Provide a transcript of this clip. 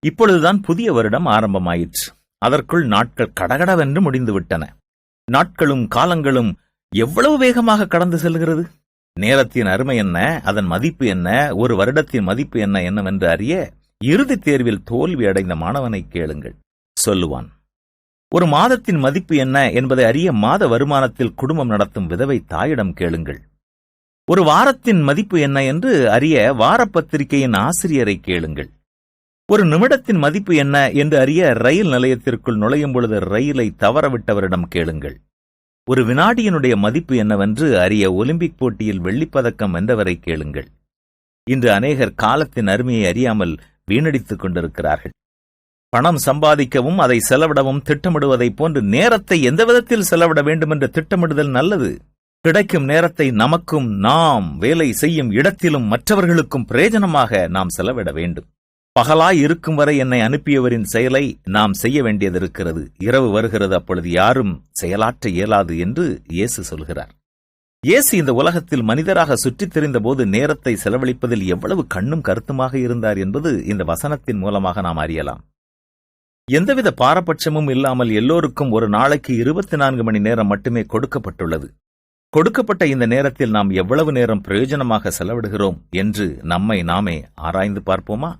இப்பொழுதுதான் புதிய வருடம் ஆரம்பமாயிற்று. அதற்குள் நாட்கள் கடகடவென்று முடிந்துவிட்டன. நாட்களும் காலங்களும் எவ்வளவு வேகமாக கடந்து செல்கிறது! நேரத்தின் அருமை என்ன, அதன் மதிப்பு என்ன, ஒரு வருடத்தின் மதிப்பு என்ன என்னவென்று அறிய இறுதித் தேர்வில் தோல்வி அடைந்த மாணவனை கேளுங்கள், சொல்லுவான். ஒரு மாதத்தின் மதிப்பு என்ன என்பதை அறிய மாத வருமானத்தில் குடும்பம் நடத்தும் விதவை தாயிடம் கேளுங்கள். ஒரு வாரத்தின் மதிப்பு என்ன என்று அறிய வாரப்பத்திரிகையின் ஆசிரியரை கேளுங்கள். ஒரு நிமிடத்தின் மதிப்பு என்ன என்று அறிய ரயில் நிலையத்திற்குள் நுழையும் பொழுது ரயிலை தவறவிட்டவரிடம் கேளுங்கள். ஒரு வினாடியினுடைய மதிப்பு என்னவென்று அறிய ஒலிம்பிக் போட்டியில் வெள்ளிப்பதக்கம் வென்றவரை கேளுங்கள். இன்று அநேகர் காலத்தின் அருமையை அறியாமல் வீணடித்துக் கொண்டிருக்கிறார்கள். பணம் சம்பாதிக்கவும் அதை செலவிடவும் திட்டமிடுவதைப் போன்று நேரத்தை எந்த விதத்தில் செலவிட வேண்டும் என்ற திட்டமிடுதல் நல்லது. கிடைக்கும் நேரத்தை நமக்கும் நாம் வேலை செய்யும் இடத்திலும் மற்றவர்களுக்கும் பிரயோஜனமாக நாம் செலவிட வேண்டும். பகலாய் இருக்கும் வரை என்னை அனுப்பியவரின் செயலை நாம் செய்ய வேண்டியது இருக்கிறது. இரவு வருகிறது, அப்பொழுது யாரும் செயலாற்ற இயலாது என்று இயேசு சொல்கிறார். இயேசு இந்த உலகத்தில் மனிதராக சுற்றித் திரிந்த போது நேரத்தை செலவழிப்பதில் எவ்வளவு கண்ணும் கருத்துமாக இருந்தார் என்பது இந்த வசனத்தின் மூலமாக நாம் அறியலாம். எந்தவித பாரபட்சமும் இல்லாமல் எல்லோருக்கும் ஒரு நாளைக்கு 24 மணி நேரம் மட்டுமே கொடுக்கப்பட்டுள்ளது. கொடுக்கப்பட்ட இந்த நேரத்தில் நாம் எவ்வளவு நேரம் பிரயோஜனமாக செலவிடுகிறோம் என்று நம்மை நாமே ஆராய்ந்து பார்ப்போமா?